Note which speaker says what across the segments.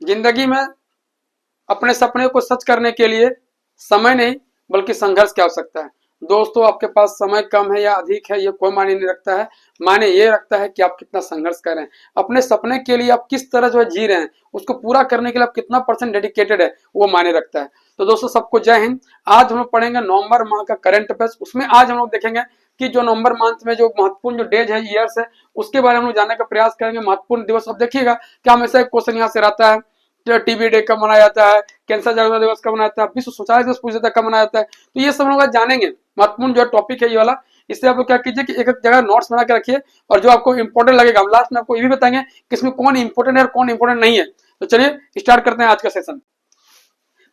Speaker 1: जिंदगी में अपने सपने को सच करने के लिए समय नहीं बल्कि संघर्ष की आवश्यकता है। दोस्तों, आपके पास समय कम है या अधिक है ये कोई मायने नहीं रखता है, मायने ये रखता है कि आप कितना संघर्ष कर रहे हैं। अपने सपने के लिए आप किस तरह जो है जी रहे हैं, उसको पूरा करने के लिए आप कितना % डेडिकेटेड है, वो मायने रखता है। तो दोस्तों, सबको जय हिंद। आज हम लोग पढ़ेंगे नवंबर माह का करंट अफेयर्स। उसमें आज हम लोग देखेंगे कि जो नवंबर मंथ में जो महत्वपूर्ण जो डेज है, ईयर्स है, उसके बारे में हम लोग जानने का प्रयास करेंगे। महत्वपूर्ण दिवस अब देखिएगा कि हमेशा एक क्वेश्चन यहाँ से रहता है, टीबी डे कब मनाया जाता है, कैंसर जागरूकता दिवस कब मनाया जाता है, विश्व शौचालय दिवस पूछ जाता है कब मनाया जाता है। तो ये सब हम लोग जानेंगे। महत्वपूर्ण जो टॉपिक है ये वाला, इससे आप लोग क्या कीजिए कि एक एक जगह नोट्स बना के रखिए, और जो आपको इंपॉर्टेंट लगेगा हम लास्ट में आपको ये भी बताएंगे कि इसमें कौन इंपॉर्टेंट है और कौन इंपॉर्टेंट नहीं है। तो चलिए स्टार्ट करते हैं आज का सेशन।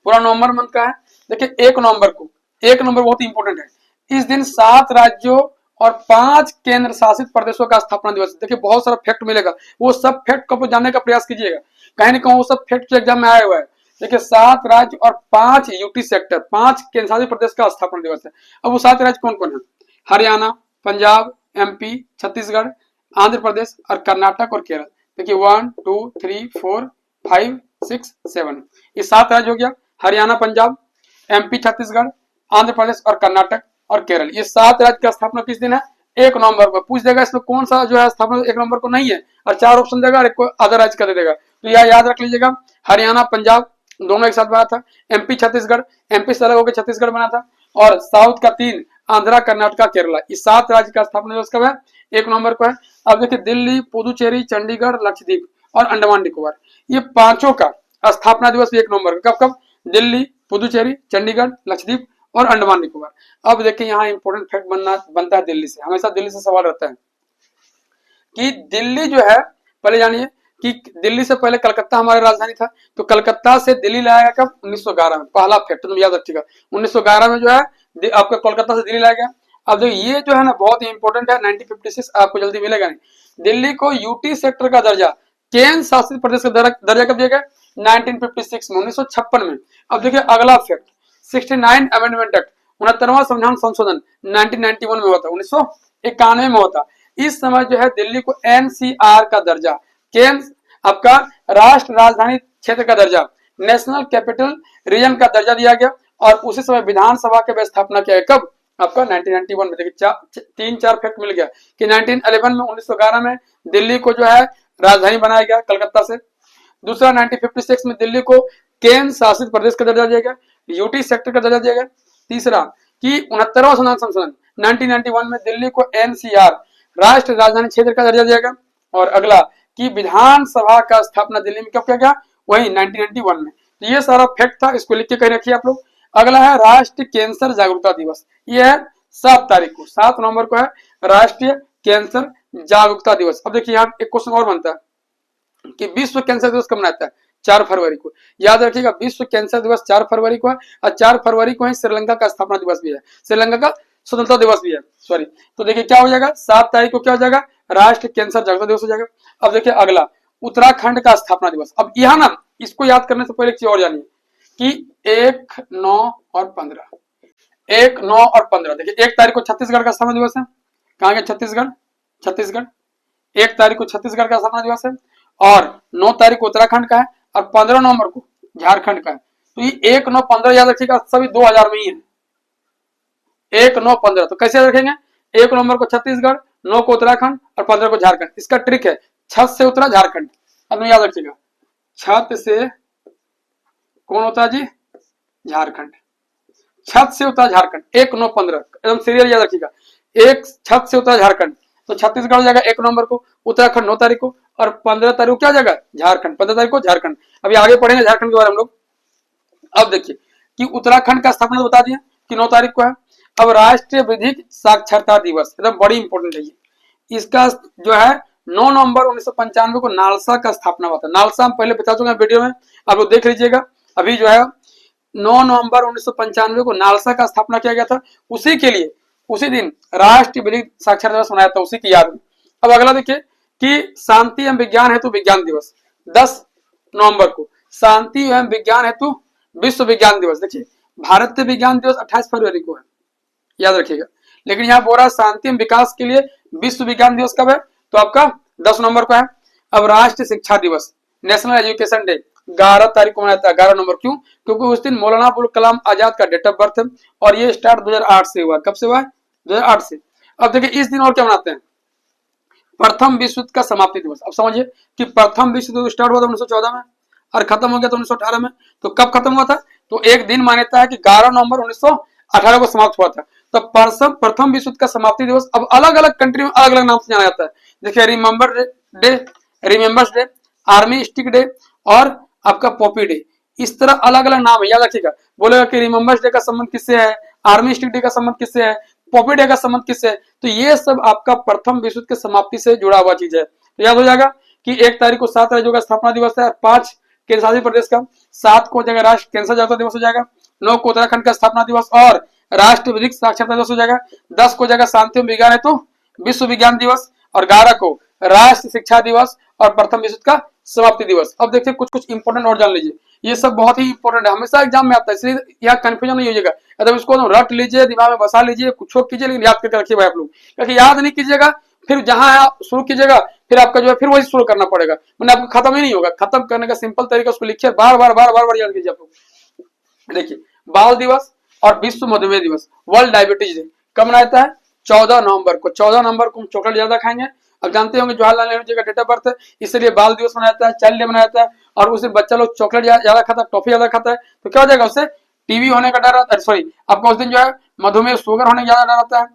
Speaker 1: पूरा नवंबर मंथ का है। देखिए 1 नवंबर बहुत इंपॉर्टेंट है। इस दिन 7 राज्यों और 5 केंद्र शासित प्रदेशों का स्थापना दिवस। देखिए बहुत सारा फैक्ट मिलेगा, वो सब फैक्ट को जानने का प्रयास कीजिएगा, कहीं ना कहीं वो सब फैक्ट एग्जाम में आया हुआ है। देखिए 7 राज्य और 5 यूटी सेक्टर, 5 केंद्र शासित प्रदेश का स्थापना दिवस है। अब वो 7 राज्य कौन कौन है? हरियाणा, पंजाब, MP, छत्तीसगढ़, आंध्र प्रदेश और कर्नाटक और केरल। देखिए 1 2 3 4 5 6 7 ये 7 राज्य हो गया। हरियाणा, पंजाब, MP, छत्तीसगढ़, आंध्र प्रदेश और कर्नाटक और केरल। ये 7 राज्य का स्थापना किस दिन है? 1 नवंबर को। पूछ देगा इसमें कौन सा जो है स्थापना 1 नवंबर को नहीं है, और 4 ऑप्शन देगा और एक को आधा राज्य का दे देगा। तो यह याद रख लीजिएगा, हरियाणा पंजाब दोनों एक साथ बना था, MP छत्तीसगढ़, MP से अलग होकर छत्तीसगढ़ बना था, और साउथ का 3 आंध्रा, कर्नाटका, केरला। इस 7 राज्य का स्थापना दिवस कब है? 1 नवंबर को है। अब देखिए दिल्ली, पुदुचेरी, चंडीगढ़, लक्षद्वीप और अंडमान निकोबार, ये पांचों का स्थापना दिवस 1 नवंबर को। कब कब? दिल्ली, पुदुचेरी, चंडीगढ़, लक्षद्वीप और अंडमान निकोबार। अब देखिए यहाँ इंपॉर्टेंट फैक्ट बनता है दिल्ली से। हमेशा दिल्ली से सवाल रहता है कि दिल्ली जो है, पहले जानिए कि दिल्ली से पहले कलकत्ता हमारी राजधानी था। तो कलकत्ता से दिल्ली लाया गया कब? 1911 में। पहला फैक्ट तुम याद रखिएगा, 1911 में जो है आपका कोलकाता से दिल्ली लाया गया। अब देखिए ये जो है ना बहुत ही इंपॉर्टेंट है, 1956 आपको जल्दी मिलेगा नहीं। दिल्ली को यूटी सेक्टर का दर्जा, केंद्र शासित प्रदेश का दर्जा कब दिया गया? 1956 में, 1956 में। अब देखिए अगला फैक्ट, 69 अमेंडमेंट एक्ट, 69वां संविधान संशोधन 1991 में हुआ था, 1991 में होता। इस समय जो है दिल्ली को NCR का दर्जा, केंद्र आपका राष्ट्र राजधानी क्षेत्र का दर्जा, नेशनल कैपिटल रीजन का दर्जा दिया गया। और उसी समय विधानसभा की स्थापना किया है। कब? आपका 1991 में। देखिए 3-4 फैक्ट मिल गया कि 1911 में, 1911 में दिल्ली को जो है राजधानी बनाया गया कलकत्ता से। दूसरा 1956 में दिल्ली को केंद्र शासित प्रदेश का दर्जा दिया गया, यूटी सेक्टर का दर्जा दिया गया। तीसरा कि 69वां संविधान संशोधन 1991 में दिल्ली को NCR राष्ट्र राजधानी क्षेत्र का दर्जा दिया गया। और अगला कि विधानसभा का स्थापना दिल्ली में कब किया गया? वही 1991 में। तो ये सारा फैक्ट था, इसको लिख के कहीं रखिए आप लोग। अगला है राष्ट्रीय कैंसर जागरूकता दिवस। ये है 7 तारीख को, 7 नवंबर को है राष्ट्रीय कैंसर जागरूकता दिवस। अब देखिए यहाँ एक क्वेश्चन और बनता है कि विश्व कैंसर दिवस कब मनाता है? 4 फरवरी को। याद रखिएगा विश्व कैंसर दिवस 4 फरवरी को है, और 4 फरवरी को ही श्रीलंका का स्थापना दिवस भी है, श्रीलंका का स्वतंत्रता दिवस भी है, सॉरी। तो देखिए क्या हो जाएगा, 7 तारीख को क्या हो जाएगा? राष्ट्रीय कैंसर जागरूकता दिवस हो जाएगा। अब देखिए अगला उत्तराखंड का स्थापना दिवस। अब यहाँ ना इसको याद करने से पहले एक चीज और जानिए कि 1, 9 और 15, 1, 9 और 15। देखिए 1 तारीख को छत्तीसगढ़ का स्थापना दिवस है। कहाँ गया छत्तीसगढ़? छत्तीसगढ़ 1 तारीख को छत्तीसगढ़ का स्थापना दिवस है, और 9 तारीख को उत्तराखंड का है, और 15 नवंबर को झारखंड का है। तो ये 1, 9, 15 याद रखिएगा, सभी 2000 में ही है। 1, 9, 15 तो कैसे याद रखेंगे? 1 नवंबर को छत्तीसगढ़, 9 को उत्तराखंड और 15 को झारखंड। इसका ट्रिक है छत से उतरा झारखंड। अब याद रखिएगा छत से कौन होता है जी? झारखंड। छत से उतरा झारखंड, 1, 9, 15 एकदम सीरियल याद रखिएगा। एक छत से उतरा झारखंड, तो छत्तीसगढ़ हो जाएगा 1 नवंबर को, उत्तराखंड 9 तारीख को, और 15 तारीख को क्या हो जाएगा? झारखंड। 15 तारीख को झारखंड। अभी आगे पढ़ेंगे झारखंड के बारे में हम लोग। अब देखिए कि उत्तराखंड का स्थापना बता दिया कि 9 तारीख को है। अब राष्ट्रीय विधिक साक्षरता दिवस, एकदम बड़ी इंपॉर्टेंट है ये। इसका जो है 9 नवंबर 1995 को नालसा का स्थापना हुआ था। नालसा हम पहले बता चुके हैं वीडियो में, आप लोग देख लीजिएगा। अभी जो है 9 नवंबर 1995 को नालसा का स्थापना किया गया था। उसी के लिए उसी दिन राष्ट्रीय विधिक साक्षरता दिवस मनाया था, उसी की याद में। अब अगला देखिए कि शांति एवं विज्ञान हेतु विज्ञान दिवस 10 नवंबर को, शांति एवं विज्ञान हेतु विश्व विज्ञान दिवस। देखिए भारतीय विज्ञान दिवस 28 फरवरी को है, याद रखिएगा। लेकिन यहाँ बोल रहा शांति एवं विकास के लिए विश्व विज्ञान दिवस कब है? तो आपका 10 नवंबर को है। अब राष्ट्रीय शिक्षा दिवस, नेशनल एजुकेशन डे 11 तारीख को मनाया जाता है। 11 नवंबर क्यों? क्योंकि उस दिन मौलाना अबुल कलाम आजाद का डेट ऑफ बर्थ है और ये स्टार्ट 2008 से हुआ। कब से हुआ? 2008 से। अब देखिए इस दिन और क्या मनाते हैं, प्रथम विश्व युद्ध का समाप्ति दिवस। अब समझिए कि प्रथम विश्व युद्ध स्टार्ट हुआ था 1914 में और खत्म हो गया था 1918 में। तो कब खत्म हुआ था? तो एक दिन मान्यता है कि 11 नवंबर 1918 को समाप्त हुआ था। तो प्रथम विश्व युद्ध का समाप्ति दिवस अब अलग अलग कंट्री में अलग अलग नाम से जाना जाता है। देखिए remembers day, army stick day और आपका पॉपी डे, इस तरह अलग अलग नाम है, याद रखिएगा। बोलेगा कि रिमेंबर्स डे का संबंध किससे है, आर्मी स्टिक डे का संबंध किससे है, पॉपी डे का संबंध किससे है, तो ये सब आपका प्रथम विश्व युद्ध की समाप्ति से जुड़ा हुआ चीज है। तो याद हो जाएगा कि 1 तारीख को 7 राज्यों का स्थापना दिवस है और 5 केंद्र शासित प्रदेश का, 7 को हो जाएगा राष्ट्र कैंसर जागरूकता दिवस हो जाएगा, 9 को उत्तराखंड का स्थापना दिवस और राष्ट्रीय विधिक साक्षरता दिवस हो जाएगा, 10 को हो जाएगा शांति विज्ञान हेतु विश्व विज्ञान दिवस और 11 को राष्ट्रीय शिक्षा दिवस और प्रथम विश्व युद्ध का समाप्ति दिवस। अब देखिए कुछ कुछ इंपोर्टेंट और जान लीजिए, ये सब बहुत ही इंपोर्टेंट है, हमेशा एग्जाम में आता है, इसलिए यहाँ कंफ्यूजन नहीं होगा। एकदम इसको रट लीजिए, दिमाग में बसा लीजिए, कुछ कीजिए, लेकिन याद करके रखिए भाई आप लोग, क्योंकि याद नहीं कीजिएगा फिर जहां आप शुरू कीजिएगा फिर आपका जो है फिर वही शुरू करना पड़ेगा, मैंने आपको खत्म ही नहीं होगा। खत्म करने का सिंपल तरीका उसको लिखिए, बार बार बार बार बार याद कीजिए आप लोग। देखिए बाल दिवस और विश्व मधुमेह दिवस, वर्ल्ड डायबिटीज डे कब मनाया जाता है? 14 नवंबर को। 14 नवंबर को हम चॉकलेट ज्यादा खाएंगे। अब जानते होंगे जवाहरलाल नेहरू जी का डेट ऑफ बर्थ है, इसलिए बाल दिवस मनाया जाता है, चाइल्ड डे मनाया जाता है। और उस दिन बच्चा लोग चॉकलेट ज्यादा खाता है, टॉफी ज्यादा खाता है, तो क्या हो जाएगा उससे टीबी होने का डर रहता है, सॉरी आपका उस दिन जो है मधुमेह शुगर होने का ज्यादा डर रहता है।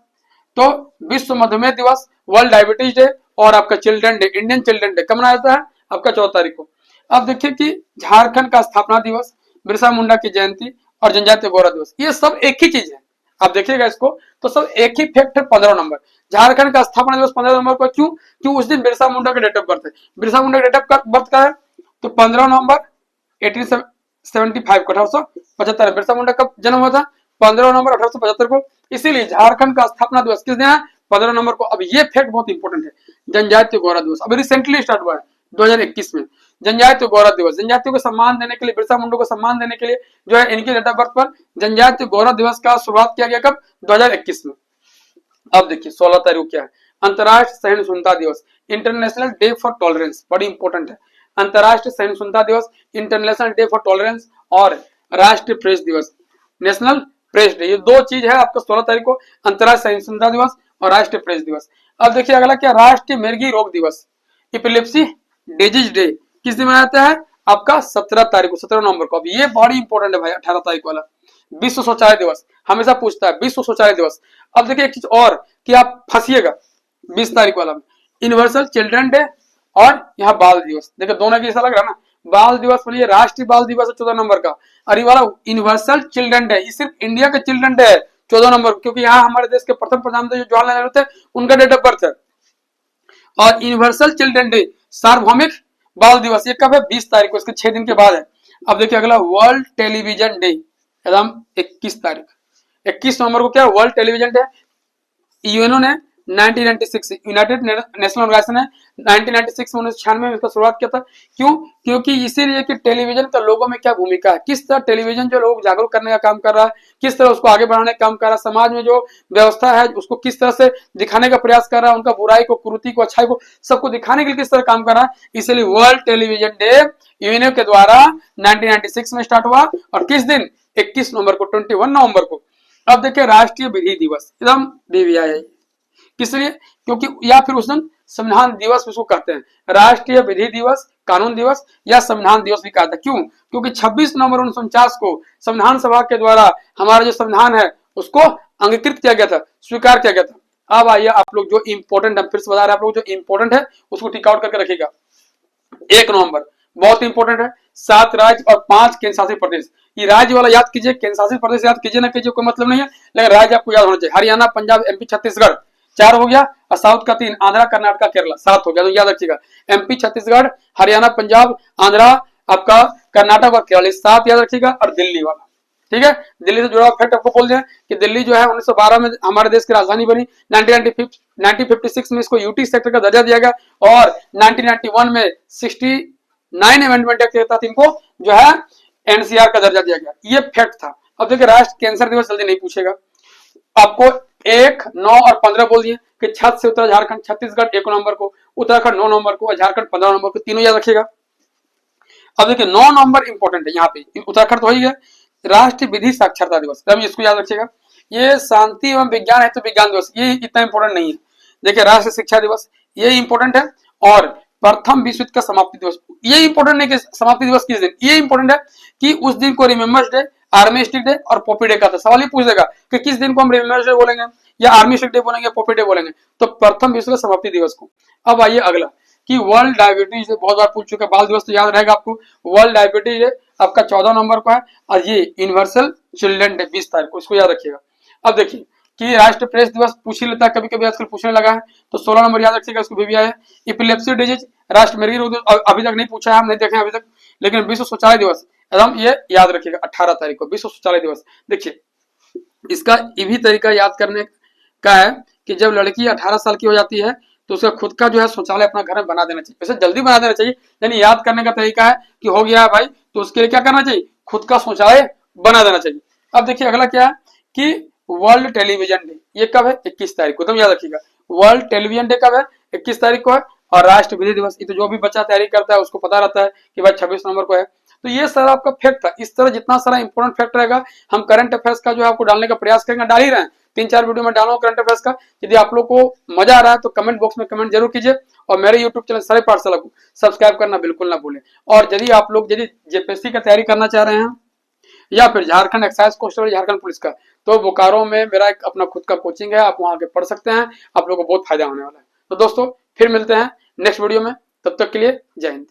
Speaker 1: तो विश्व मधुमेह दिवस, वर्ल्ड डायबिटीज डे और आपका children day, Indian children day कब मनाया जाता है? आपका 14 तारीख को। अब देखिए कि झारखंड का स्थापना दिवस, बिरसा मुंडा की जयंती और जनजातीय गौरव दिवस, ये सब एक ही चीज है। आप देखिएगा इसको तो सब एक ही फैक्ट है। 15 नंबर झारखंड का स्थापना दिवस 15 नंबर को, क्यों? क्यों उस दिन बिरसा मुंडा का डेट ऑफ बर्थ है। बिरसा मुंडा का डेट ऑफ बर्थ का है तो 15 नवंबर 1875 को, 1875 है। बिरसा मुंडा कब जन्म हुआ था? 15 नवंबर 1875 को। इसीलिए झारखंड का स्थापना दिवस किस दिन है? 15 नंबर को। अब ये फैक्ट बहुत इंपॉर्टेंट है। जनजातीय गौरव दिवस अभी रिसेंटली स्टार्ट हुआ है 2021 में। जनजातीय गौरव दिवस, जनजातियों को सम्मान देने के लिए, बिरसा मुंडा को सम्मान देने के लिए जो है इनके डेट ऑफ बर्थ पर जनजातीय गौरव दिवस का शुरुआत किया गया। कब? 2021 में। अब देखिए 16 तारीख को क्या है? अंतर्राष्ट्रीय सहिष्णुता दिवस, इंटरनेशनल डे फॉर टॉलरेंस, बड़ी इंपॉर्टेंट है। अंतर्राष्ट्रीय सहिष्णुता दिवस, इंटरनेशनल डे फॉर टॉलरेंस और राष्ट्रीय प्रेस दिवस, नेशनल प्रेस डे, ये दो चीज है आपका 16 तारीख को, अंतर्राष्ट्रीय सहिष्णुता दिवस और राष्ट्रीय प्रेस दिवस। अब देखिए अगला क्या? राष्ट्रीय मिर्गी रोग दिवस, इपिलेप्सी डिजीज डे किस दिन मनाया जाता है? आपका 17 तारीख को, 17 नवंबर को। अब ये बड़ी इंपॉर्टेंट है भाई, 18 तारीख वाला विश्व शौचालय दिवस, हमेशा पूछता है विश्व शौचालय दिवस। अब देखिए एक चीज और कि आप फंसिएगा 20 तारीख वाला, यूनिवर्सल चिल्ड्रन डे और यहाँ बाल दिवस। देखिए दोनों की ऐसा लग रहा है ना, बाल दिवस बोलिए, राष्ट्रीय बाल दिवस है 14 नंबर का, और ये वाला यूनिवर्सल चिल्ड्रन डे, ये सिर्फ इंडिया का चिल्ड्रन डे है 14 नंबर, क्योंकि यहाँ हमारे देश के प्रथम प्रधानमंत्री जो जवाहरलाल नेहरू थे उनका डेट ऑफ बर्थ है। और यूनिवर्सल चिल्ड्रन डे, सार्वभौमिक बाल दिवस, ये कब है? 20 तारीख को, इसके 6 दिन के बाद है। अब देखिए अगला वर्ल्ड टेलीविजन डे, एकदम 21 तारीख, 21 नवंबर को क्या? World television day. यूएनओ ने 1996, यूनाइटेड नेशनल ऑर्गेनाइजेशन है, 1996 में 1996 में इसका शुरुआत किया था। क्यों? क्योंकि इसीलिए कि टेलीविजन का लोगों में क्या भूमिका है, किस तरह टेलीविजन जो लोग जागरूक करने का काम कर रहा है, किस तरह उसको आगे बढ़ाने का काम कर रहा है, समाज में जो व्यवस्था है उसको किस तरह से दिखाने का प्रयास कर रहा है, उनका बुराई को, कुरीति को, अच्छाई को, सबको दिखाने के लिए किस तरह काम कर रहा है। इसलिए वर्ल्ड टेलीविजन डे यूएनओ के द्वारा 1996 में स्टार्ट हुआ और किस दिन? 21 नवंबर को, 21 नवंबर को। अब देखिए राष्ट्रीय विधि दिवस, एकदम DVI, किस लिए? क्योंकि या फिर उस दिन संविधान दिवस उसको कहते हैं, राष्ट्रीय विधि दिवस, कानून दिवस या संविधान दिवस भी कहते हैं। क्यों? क्योंकि 26 नवंबर 1949 को संविधान सभा के द्वारा हमारा जो संविधान है उसको अंगीकृत किया गया था, स्वीकार किया गया था। अब आइए आप लोग जो इंपॉर्टेंट है, फिर से बता रहे हैं आप लोग, जो इंपॉर्टेंट है उसको टिक आउट करके रखिएगा। 1 नवंबर बहुत इंपॉर्टेंट है, 7 राज्य और 5 केंद्र शासित प्रदेश। ये राज्य वाला याद कीजिए, केंद्र शासित प्रदेश याद कीजिए ना कीजिए कोई मतलब नहीं है, लेकिन राज्य आपको याद होना चाहिए। हरियाणा, पंजाब, MP, छत्तीसगढ़ 4 हो गया, और साउथ का 3, आंध्रा, कर्नाटक, केरला 7 हो गया। तो याद रखिएगा MP, छत्तीसगढ़, हरियाणा, पंजाब, आंध्रा, आपका कर्नाटक और केरल, 7 याद रखिएगा। और दिल्ली वाला, ठीक है, दिल्ली से जुड़ा फैक्ट आपको बोल दिया कि दिल्ली जो है 1912 में हमारे देश की राजधानी बनी, 1956 में इसको यूटी सेक्टर का दर्जा दिया गया और 1991 में 69 अमेंडमेंट एक्ट के तहत इनको जो है NCR का दर्जा दिया गया। ये फैक्ट था। अब देखिए राष्ट्रीय कैंसर दिवस जल्दी नहीं पूछेगा आपको, 1, 9 और 15 बोल दिए कि छत से उतरा झारखंड, छत्तीसगढ़ 1 नवंबर को, उत्तराखंड 9 नवंबर को और झारखंड 15 नवंबर को, तीनों याद रखिएगा। अब देखिए 9 नवंबर इंपॉर्टेंट है यहाँ पे, उत्तराखंड तो हो ही गया। राष्ट्रीय विधि साक्षरता दिवस, तब इसको याद रखिएगा। ये शांति एवं विज्ञान है तो विज्ञान दिवस, ये इतना इंपॉर्टेंट नहीं है। देखिए राष्ट्रीय शिक्षा दिवस, ये इंपॉर्टेंट है। और प्रथम विश्व युद्ध का समाप्ति दिवस, ये इंपॉर्टेंट नहीं कि समाप्ति दिवस किस दिन, ये इंपॉर्टेंट है कि उस दिन को रिमेम्बर्स डे, आर्मिस्टिक डे और पॉपी डे का था। सवाल ये पूछ देगा कि किस दिन को हम रिमेम्बर्स डे बोलेंगे या आर्मिस्टिक डे बोलेंगे, पॉपी डे बोलेंगे, तो प्रथम विश्व का समाप्ति दिवस को। अब आइए अगला कि वर्ल्ड डायबिटीज डे, बहुत बार पूछ चुका है, बाल दिवस तो याद रहेगा आपको। वर्ल्ड डायबिटीज डे आपका 14 नवंबर को है, और ये यूनिवर्सल चिल्ड्रन डे 20 तारीख को, इसको याद रखिएगा। अब देखिए कि राष्ट्रीय प्रेस दिवस पूछ ही लेता है कभी कभी, आजकल पूछने लगा है, तो 16 नंबर याद रखिएगा, इसको भी आया है। इपिलेप्सी डिजीज, राष्ट्र मिर्गी रोग दिवस, अभी तक नहीं पूछा है, हम नहीं देखे अभी तक, लेकिन विश्व शौचालय दिवस एकदम ये याद रखिएगा 18 तारीख को, विश्व शौचालय दिवस। देखिए इसका ये भी तरीका याद करने का है कि जब लड़की 18 साल की हो जाती है तो उसका खुद का जो है शौचालय अपना घर में बना देना चाहिए, वैसे जल्दी बना देना चाहिए, यानी याद करने का तरीका है कि हो गया है भाई, तो उसके लिए क्या करना चाहिए, खुद का शौचालय बना देना चाहिए। अब देखिए अगला क्या है कि वर्ल्ड टेलीविजन डे, ये कब है, 21 तारीख को, तुम याद रखिएगा। वर्ल्ड टेलीविजन डे कब है, 21 तारीख को है। और राष्ट्र विधि दिवस, ये तो जो भी बच्चा तैयारी करता है उसको पता रहता है कि भाई 26 नवंबर को है। तो ये सारा आपका फैक्ट था। इस तरह जितना सारा इंपॉर्टेंट फैक्ट रहेगा, हम करंट अफेयर्स का जो है आपको डालने का प्रयास करेंगे, डाल ही रहे हैं, 3-4 वीडियो में डालो करंट अफेयर्स का। यदि आप लोग को मजा आ रहा है तो कमेंट बॉक्स में कमेंट जरूर कीजिए, और मेरे यूट्यूब चैनल सरल पाठशाला को सब्सक्राइब करना बिल्कुल ना भूलें। और यदि आप लोग यदि जेपीएससी का तैयारी करना चाह रहे हैं या फिर Jharkhand excise constable, Jharkhand police का, तो बोकारो में मेरा एक अपना खुद का कोचिंग है, आप वहां आके पढ़ सकते हैं, आप लोगों को बहुत फायदा होने वाला है। तो दोस्तों फिर मिलते हैं नेक्स्ट वीडियो में, तब तक के लिए जय हिंद।